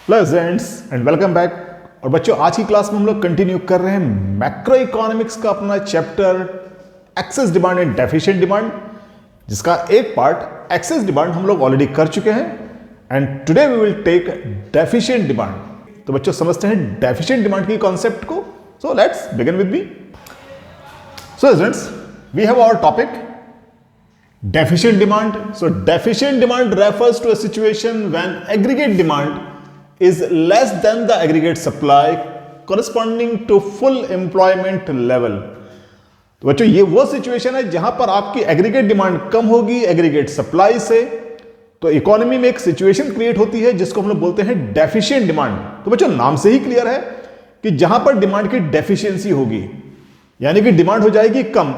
Presents and welcome back. और बच्चों, आज की क्लास में हम लोग कंटिन्यू कर रहे हैं मैक्रो इकोनॉमिक्स का अपना chapter excess demand and deficient demand, जिसका एक पार्ट एक्सेस डिमांड हम लोग ऑलरेडी कर चुके हैं and today we will take deficient demand. तो बच्चों समझते हैं डेफिशिएंट डिमांड की कॉन्सेप्ट को। So let's begin with me. So students, we have our topic deficient demand. So deficient demand refers to a situation when aggregate demand is less than the aggregate supply corresponding to full employment level. तो बच्चों ये वो situation है जहां पर आपकी aggregate demand कम होगी aggregate supply से। तो इकोनॉमी में एक सिचुएशन क्रिएट होती है जिसको हम लोग बोलते हैं डेफिशिएंट डिमांड। तो बच्चों नाम से ही क्लियर है कि जहां पर डिमांड की डेफिशिएंसी होगी, यानी कि डिमांड हो जाएगी कम,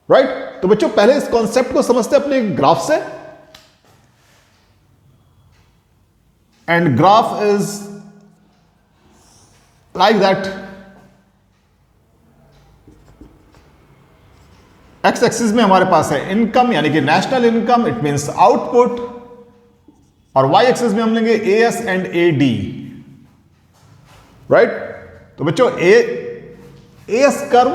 राइट। तो बच्चों पहले इस कॉन्सेप्ट को समझते हैं अपने ग्राफ से। And graph is like that. X axis में हमारे पास है इनकम, यानी कि national income, it means output, और वाई एक्सिस में हम लेंगे एएस एंड एडी, राइट। तो बच्चों एएस कर्व,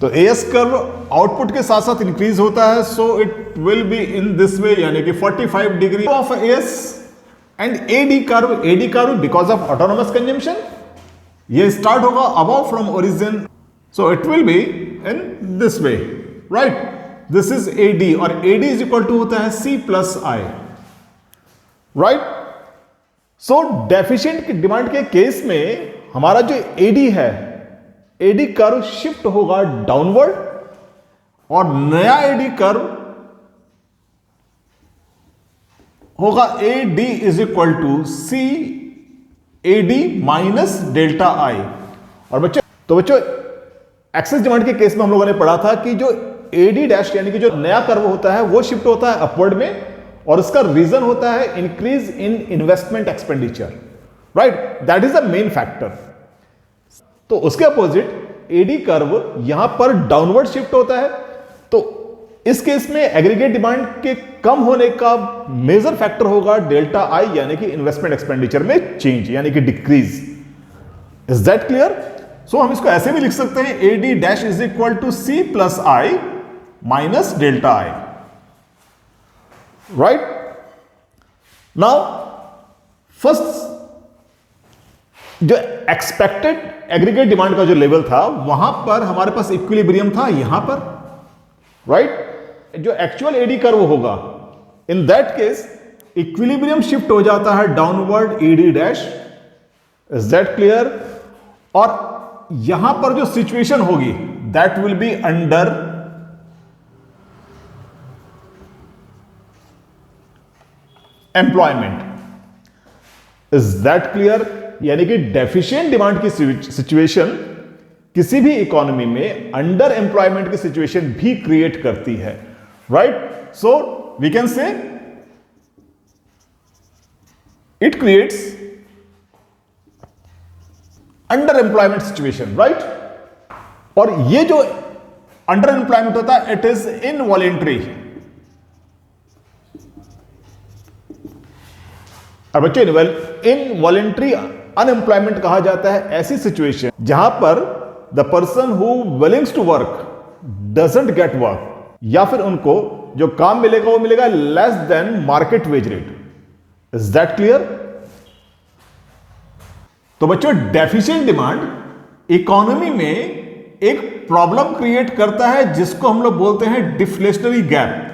तो एएस कर्व आउटपुट के साथ साथ इंक्रीज होता है, so it will be in this way, यानी कि 45 degree of AS. And AD curve because of autonomous consumption ये स्टार्ट होगा above from origin, so it will be in this way, right. This is AD और AD is equal to होता है C plus I, right. So deficient demand के case में हमारा जो AD है, एडी कर्व शिफ्ट होगा डाउनवर्ड और नया एडी कर्व होगा AD is equal to C AD minus delta I. और बच्चों एक्सेस डिमांड के केस में हम लोगों ने पढ़ा था कि जो एडी डैश यानी कि जो नया कर्व होता है वो शिफ्ट होता है अपवर्ड में, और इसका रीजन होता है increase in investment expenditure, right. That is the main factor. तो उसके अपोजिट एडी कर्व यहां पर डाउनवर्ड शिफ्ट होता है। तो इस केस में एग्रीगेट डिमांड के कम होने का मेजर फैक्टर होगा डेल्टा आई, यानी कि इन्वेस्टमेंट एक्सपेंडिचर में चेंज, यानी कि decrease. Is that clear? So हम इसको ऐसे भी लिख सकते हैं, AD dash is equal to C plus I minus delta I, right. Now first जो एक्सपेक्टेड एग्रीगेट डिमांड का जो लेवल था वहां पर हमारे पास इक्विलिब्रियम था यहां पर, राइट। जो एक्चुअल एडी कर्व होगा in that case equilibrium shift हो जाता है downward AD dash. Is that clear? और यहां पर जो सिचुएशन होगी that will be under employment. Is that clear? यानी कि डेफिशिएंट डिमांड की सिचुएशन किसी भी इकोनॉमी में अंडर एम्प्लॉयमेंट की सिचुएशन भी क्रिएट करती है, right. So we can say it creates under employment situation, right. और ये जो अंडर एम्प्लॉयमेंट होता है इट इज इनवॉलेंटरी। और बच्चों इनवॉलेंटरी अनएम्प्लॉयमेंट कहा जाता है ऐसी सिचुएशन जहां पर the person who willings to work doesn't get work, या फिर उनको जो काम मिलेगा वो मिलेगा less than market wage rate. Is that clear? तो बच्चों डेफिशिएंट डिमांड इकोनॉमी में एक प्रॉब्लम क्रिएट करता है जिसको हम लोग बोलते हैं डिफ्लेशनरी गैप।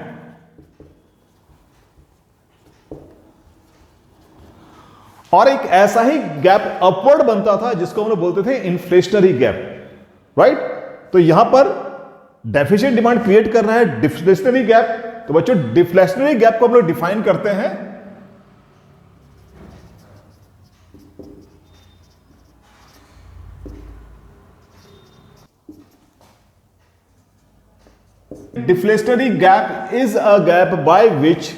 और एक ऐसा ही गैप अपवर्ड बनता था जिसको हम लोग बोलते थे इन्फ्लेशनरी गैप, राइट। तो यहां पर डेफिशिएंट डिमांड क्रिएट कर रहा है डिफ्लेशनरी गैप। तो बच्चों डिफ्लेशनरी गैप को हम लोग डिफाइन करते हैं deflationary gap is a gap by which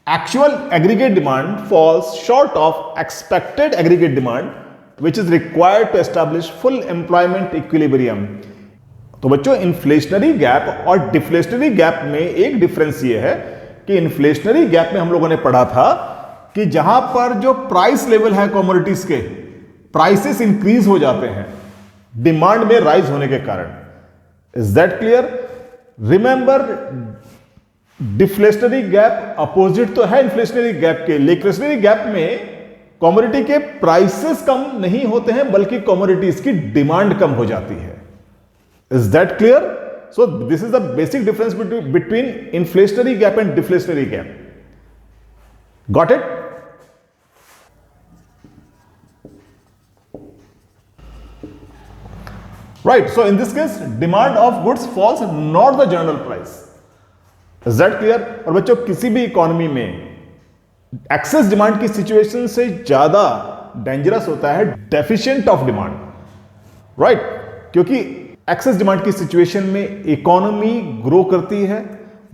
actual aggregate demand falls short of expected aggregate demand which is required to establish full employment equilibrium। तो बच्चों इन्फ्लेशनरी गैप और डिफ्लेशनरी गैप में एक डिफरेंस ये है कि इन्फ्लेशनरी गैप में हम लोगों ने पढ़ा था कि जहां पर जो प्राइस लेवल है कमोडिटीज के, प्राइसेस इंक्रीज हो जाते हैं डिमांड में राइज होने के कारण। Is that clear? Remember, deflationary gap opposite तो है इन्फ्लेशनरी गैप के, लेकिन इन्फ्लेशनरी गैप में कमोडिटी के प्राइसेस कम नहीं होते हैं बल्कि कमोडिटीज की डिमांड कम हो जाती है। Is that clear? So this is the basic difference between inflationary gap and deflationary gap. Got it? Right. So in this case, demand of goods falls, not the general price. Is that clear? और बच्चों, किसी भी economy में excess demand की situation से ज्यादा dangerous होता है डेफिशिएंट ऑफ डिमांड, राइट? क्योंकि एक्सेस डिमांड की सिचुएशन में इकोनॉमी ग्रो करती है,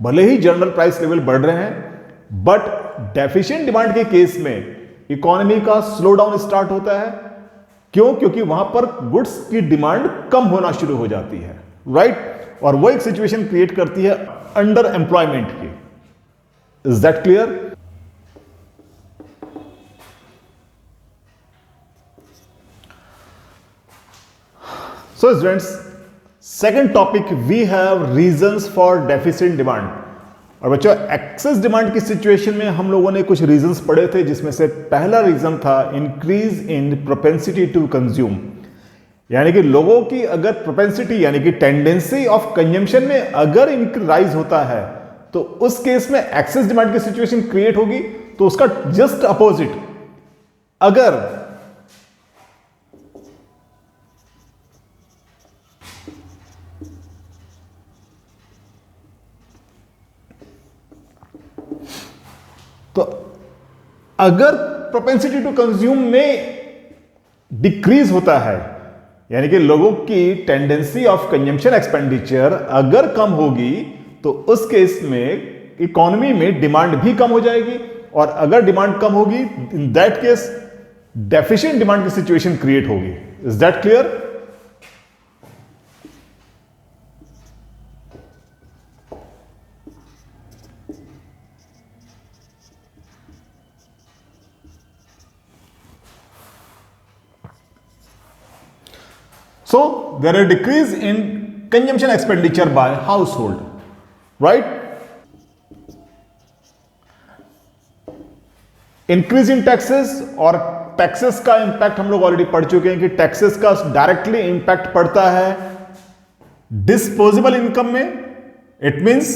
भले ही जनरल प्राइस लेवल बढ़ रहे हैं, बट डेफिशिएंट डिमांड के केस में इकोनॉमी का स्लो डाउन स्टार्ट होता है। क्यों? क्योंकि वहां पर गुड्स की डिमांड कम होना शुरू हो जाती है, राइट? और वो एक सिचुएशन क्रिएट करती है अंडर एम्प्लॉयमेंट की। Is that clear? So students, second topic we have reasons for deficit demand. और बच्चों, एक्सेस डिमांड की सिचुएशन में हम लोगों ने कुछ रीजंस पढ़े थे, जिसमें से पहला रीजन था increase in propensity to consume, यानी कि लोगों की अगर प्रोपेंसिटी यानी कि टेंडेंसी ऑफ कंजम्पशन में अगर इंक्राइज होता है तो उस केस में एक्सेस डिमांड की सिचुएशन क्रिएट होगी। तो उसका जस्ट अपोजिट, अगर तो अगर प्रोपेंसिटी टू कंज्यूम में डिक्रीज होता है, यानी कि लोगों की टेंडेंसी ऑफ कंजम्पशन एक्सपेंडिचर अगर कम होगी, तो उस केस में इकोनॉमी में डिमांड भी कम हो जाएगी, और अगर डिमांड कम होगी, इन दैट केस डेफिशिएंट डिमांड की सिचुएशन क्रिएट होगी। Is that clear? So there is a decrease in consumption expenditure by household, right? Increase in taxes, और टैक्सेस का इंपैक्ट हम लोग ऑलरेडी पढ़ चुके हैं कि टैक्सेस का डायरेक्टली इंपैक्ट पड़ता है डिस्पोजेबल इनकम में। इट मींस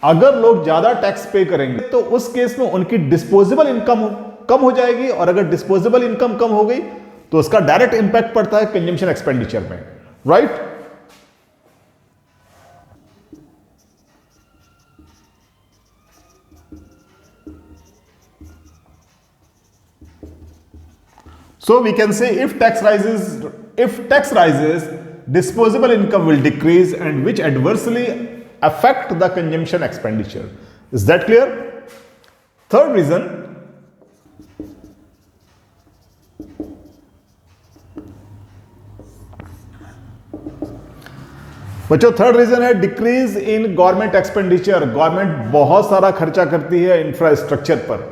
अगर लोग ज्यादा टैक्स पे करेंगे तो उस केस में उनकी डिस्पोजेबल इनकम कम हो जाएगी, और अगर डिस्पोजेबल इनकम कम हो गई तो उसका डायरेक्ट इंपैक्ट पड़ता है कंजम्पशन एक्सपेंडिचर में, right? So we can say if tax rises, disposable income will decrease, and which adversely affect the consumption expenditure. Is that clear? Third reason, बच्चों, थर्ड रीजन है decrease in government expenditure. Government बहुत सारा खर्चा करती है infrastructure पर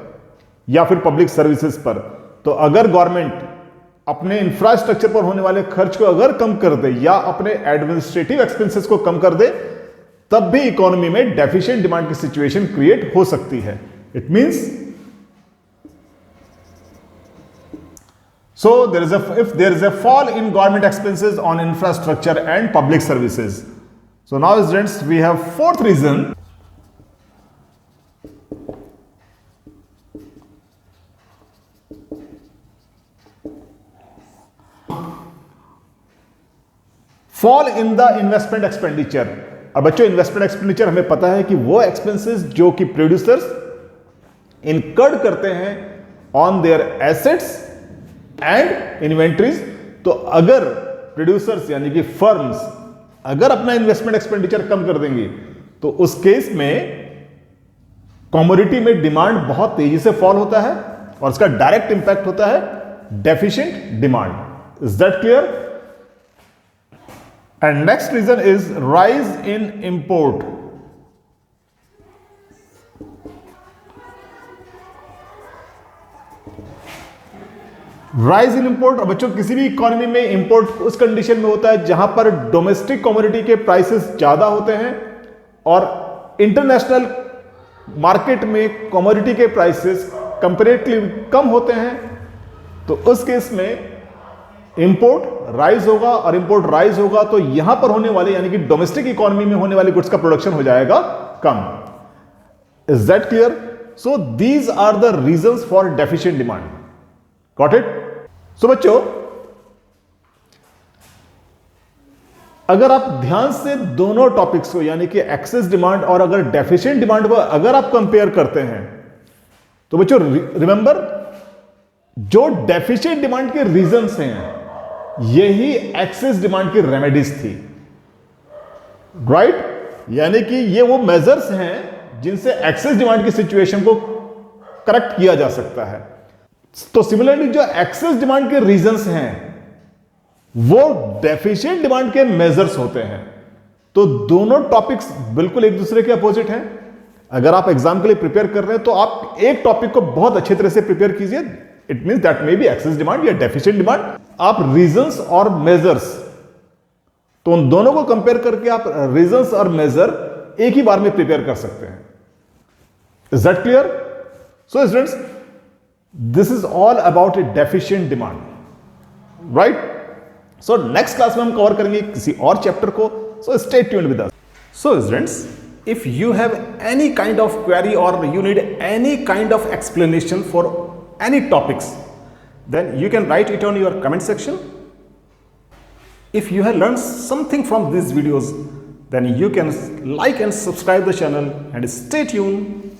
या फिर पब्लिक सर्विसेज पर। तो अगर गवर्नमेंट अपने इंफ्रास्ट्रक्चर पर होने वाले खर्च को अगर कम कर दे या अपने एडमिनिस्ट्रेटिव एक्सपेंसेस को कम कर दे, तब भी इकोनॉमी में डेफिशिएंट डिमांड की सिचुएशन क्रिएट हो सकती है। It means so if there is a fall in government expenses on infrastructure and public services. So now students, we have fourth reason. Fall in the investment expenditure. अब बच्चों, investment expenditure हमें पता है कि वो एक्सपेंसेस जो कि producers incurred करते हैं on their assets and inventories. तो अगर प्रोड्यूसर्स यानी कि फर्म्स अगर अपना इन्वेस्टमेंट एक्सपेंडिचर कम कर देंगे, तो उस केस में कमोडिटी में डिमांड बहुत तेजी से फॉल होता है, और इसका डायरेक्ट इंपैक्ट होता है deficient demand. Is that clear? And next reason is rise in import. Rise in import, और बच्चों किसी भी इकोनॉमी में इंपोर्ट उस कंडीशन में होता है जहां पर डोमेस्टिक कमोडिटी के प्राइसेस ज्यादा होते हैं और इंटरनेशनल मार्केट में कमोडिटी के प्राइसेस कंपैरेटिवली कम होते हैं। तो उस केस में इंपोर्ट राइज होगा, और इंपोर्ट राइज होगा तो यहां पर होने वाले यानी कि डोमेस्टिक इकोनॉमी में होने वाले गुड्स का प्रोडक्शन हो जाएगा कम। Is that clear? So these are the reasons for deficient demand. Got it? So बच्चों, अगर आप ध्यान से दोनों टॉपिक्स को यानी कि एक्सेस डिमांड और अगर डेफिशिएंट डिमांड को अगर आप कंपेयर करते हैं तो बच्चों रिमेंबर, जो डेफिशिएंट डिमांड के रीजंस हैं यही एक्सेस डिमांड की रेमेडीज थी, राइट? यानी कि ये वो मेजर्स हैं जिनसे एक्सेस डिमांड की सिचुएशन को करेक्ट किया जा सकता है। तो सिमिलरली जो एक्सेस डिमांड के रीजंस हैं वो डेफिशिएंट डिमांड के मेजर्स होते हैं। तो दोनों टॉपिक्स बिल्कुल एक दूसरे के अपोजिट हैं। अगर आप एग्जाम के लिए प्रिपेयर कर रहे हैं तो आप एक टॉपिक को बहुत अच्छी तरह से प्रिपेयर कीजिए। It means that may be excess demand या डेफिशिएंट डिमांड। आप रीजंस और मेजर्स, तो उन दोनों को कंपेयर करके आप रीजंस और मेजर एक ही बार में प्रिपेयर कर सकते हैं। Is that clear? So students, this is all about A deficient demand, right? So next class में हम कवर करेंगे किसी और चैप्टर को। So stay tuned with us. So students, if you have any kind of query or you need any kind of explanation for any topics, then you can write it on your comment section. If you have learned something from these videos, then you can like and subscribe the channel and stay tuned.